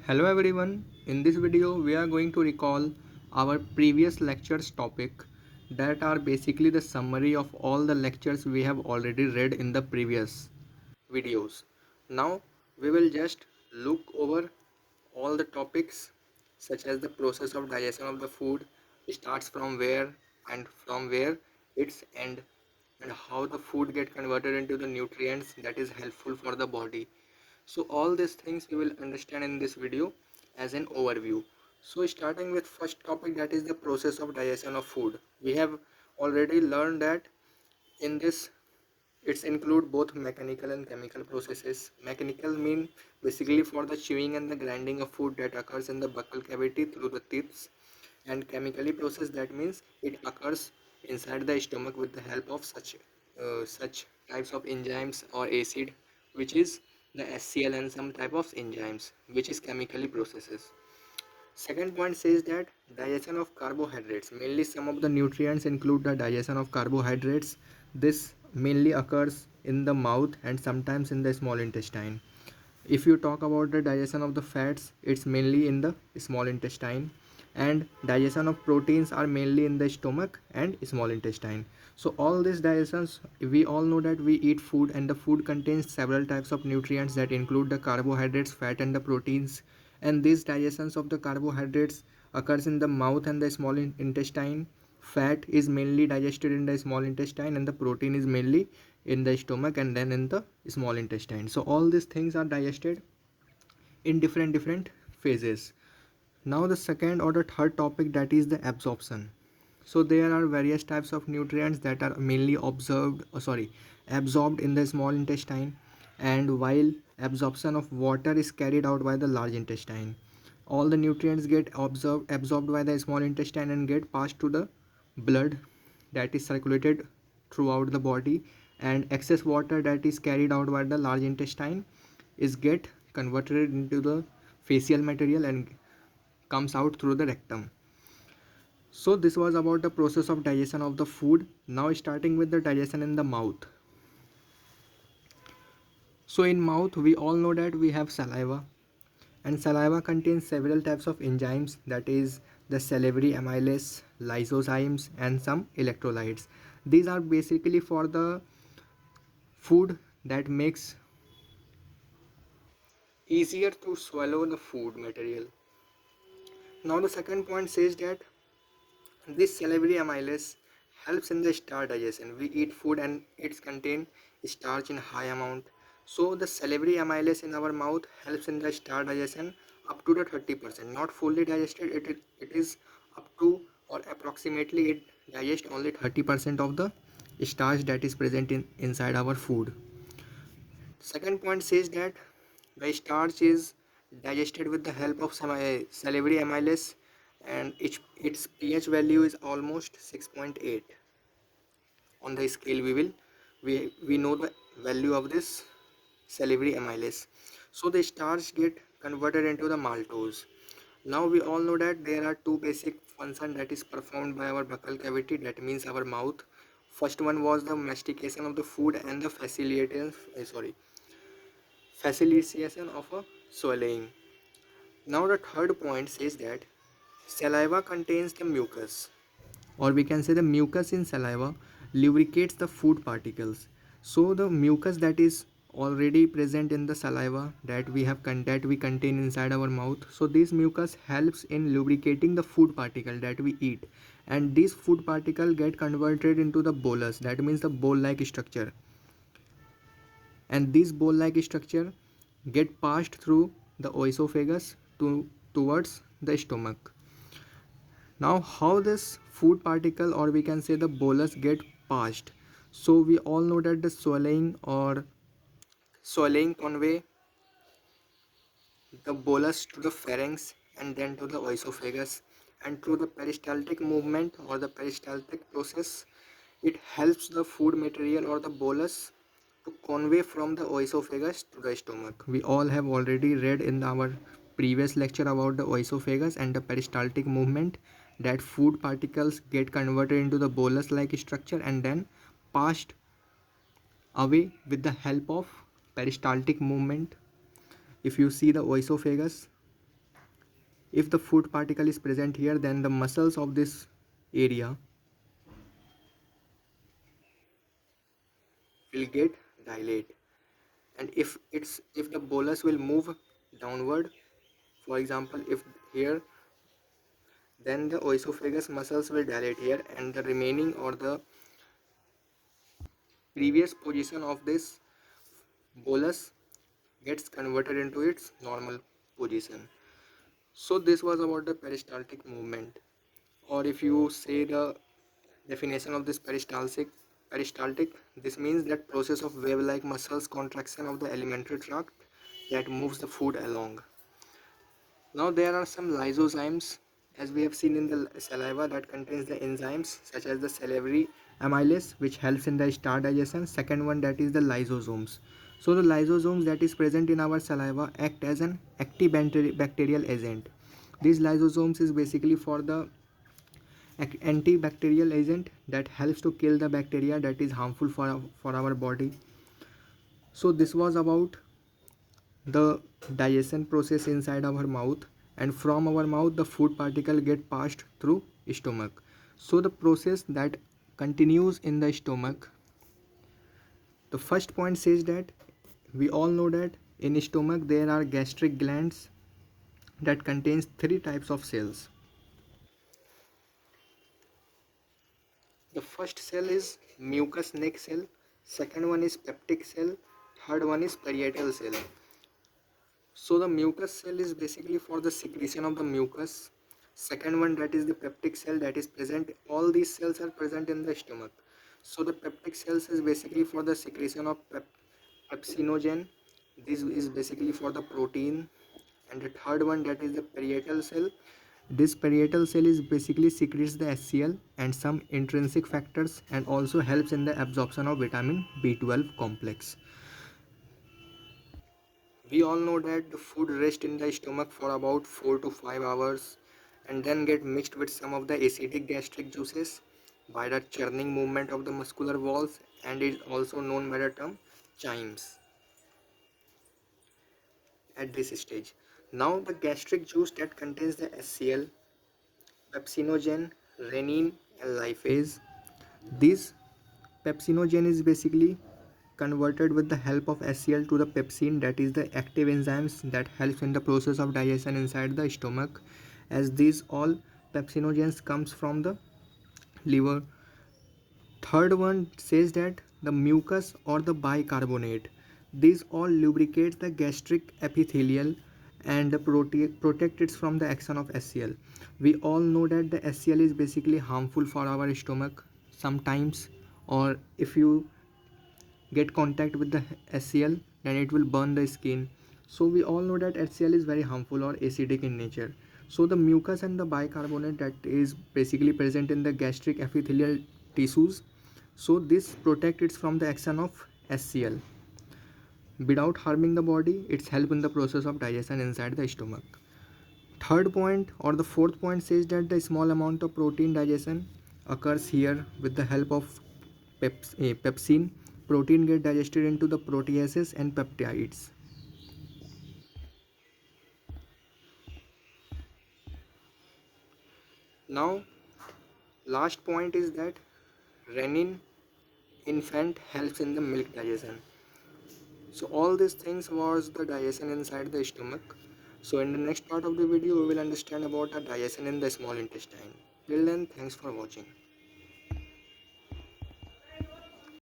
Hello everyone, in this video we are going to recall our previous lectures topic that are basically the summary of all the lectures we have already read in the previous videos. Now we will just look over all the topics such as the process of digestion of the food starts from where and from where its end, and how the food get converted into the nutrients that is helpful for the body. So all these things we will understand in this video as an overview. So starting with first topic, that is the process of digestion of food. We have already learned that in this it's include both mechanical and chemical processes. Mechanical mean basically for the chewing and the grinding of food that occurs in the buccal cavity through the teeth, and chemically process, that means it occurs inside the stomach with the help of such types of enzymes or acid, which is the SCL, and some type of enzymes which is chemically processes. Second point says that digestion of carbohydrates, mainly some of the nutrients include the digestion of carbohydrates. This mainly occurs in the mouth and sometimes in the small intestine. If you talk about the digestion of the fats, it's mainly in the small intestine, and digestion of proteins are mainly in the stomach and small intestine. So all these digestions, we all know that we eat food and the food contains several types of nutrients that include the carbohydrates, fat and the proteins, and these digestions of the carbohydrates occurs in the mouth and the small intestine. Fat is mainly digested in the small intestine and the protein is mainly in the stomach and then in the small intestine. So all these things are digested in different phases. Now the second or the third topic, that is the absorption. So there are various types of nutrients that are mainly absorbed in the small intestine, and while absorption of water is carried out by the large intestine, all the nutrients get absorbed by the small intestine and get passed to the blood that is circulated throughout the body, and excess water that is carried out by the large intestine is get converted into the facial material and comes out through the rectum. So this was about the process of digestion of the food. Now starting with the digestion in the mouth. So in mouth we all know that we have saliva, and saliva contains several types of enzymes, that is the salivary amylase, lysozymes and some electrolytes. These are basically for the food that makes easier to swallow the food material. Now the second point says that this salivary amylase helps in the starch digestion. We eat food and it's contain starch in high amount. So the salivary amylase in our mouth helps in the starch digestion up to the 30%. Not fully digested, it is up to, or approximately it digests only 30% of the starch that is present inside our food. Second point says that the starch is digested with the help of some salivary amylase, and its pH value is almost 6.8 on the scale. We know the value of this salivary amylase. So the starch get converted into the maltose. Now we all know that there are two basic functions that is performed by our buccal cavity, that means our mouth. First one was the mastication of the food and the facilitation of a swallowing. Now the third point says that saliva contains the mucus, or we can say the mucus in saliva lubricates the food particles. So the mucus that is already present in the saliva that we contain inside our mouth, so this mucus helps in lubricating the food particle that we eat, and this food particle get converted into the bolus, that means the bowl like structure, and this bowl like structure get passed through the esophagus towards the stomach. Now how this food particle, or we can say the bolus, get passed? So we all know that the swallowing convey the bolus to the pharynx and then to the esophagus, and through the peristaltic movement or the peristaltic process it helps the food material or the bolus to convey from the esophagus to the stomach. We all have already read in our previous lecture about the esophagus and the peristaltic movement, that food particles get converted into the bolus like structure and then passed away with the help of peristaltic movement. If you see the esophagus, if the food particle is present here, then the muscles of this area will get dilate, and if the bolus will move downward, for example if here, then the oesophagus muscles will dilate here, and the remaining or the previous position of this bolus gets converted into its normal position. So this was about the peristaltic movement, or if you say the definition of this peristaltic, this means that process of wave like muscles contraction of the alimentary tract that moves the food along. Now there are some lysozymes, as we have seen in the saliva, that contains the enzymes such as the salivary amylase, which helps in the star digestion. Second one, that is the lysosomes. So the lysosomes that is present in our saliva act as an antibacterial agent. These lysosomes is basically for the antibacterial agent that helps to kill the bacteria that is harmful for our body. So this was about the digestion process inside our mouth, and from our mouth the food particle get passed through stomach. So the process that continues in the stomach, the first point says that we all know that in stomach there are gastric glands that contains three types of cells. The first cell is mucous neck cell, second one is peptic cell, third one is parietal cell. So the mucous cell is basically for the secretion of the mucus. Second one, that is the peptic cell that is present. All these cells are present in the stomach. So the peptic cells is basically for the secretion of pepsinogen. This is basically for the protein. And the third one, that is the parietal cell. This parietal cell is basically secretes the HCl and some intrinsic factors, and also helps in the absorption of vitamin B12 complex. We all know that the food rests in the stomach for about 4 to 5 hours and then get mixed with some of the acidic gastric juices by the churning movement of the muscular walls, and is also known by the term chymes at this stage. Now the gastric juice that contains the HCl, pepsinogen, renin and lipase. This pepsinogen is basically converted with the help of HCl to the pepsin, that is the active enzymes that helps in the process of digestion inside the stomach, as these all pepsinogens comes from the liver. Third one says that the mucus or the bicarbonate, these all lubricates the gastric epithelial and protect it from the action of HCl. We all know that the HCl is basically harmful for our stomach sometimes, or if you get contact with the HCl, then it will burn the skin. So we all know that HCl is very harmful or acidic in nature. So the mucus and the bicarbonate that is basically present in the gastric epithelial tissues, so this protects it from the action of HCl without harming the body. It's help in the process of digestion inside the stomach. Third point or the fourth point says that the small amount of protein digestion occurs here with the help of pepsin. Protein get digested into the proteases and peptides. Now last point is that renin infant helps in the milk digestion. So all these things was the digestion inside the stomach. So in the next part of the video we will understand about the digestion in the small intestine. Till then, thanks for watching.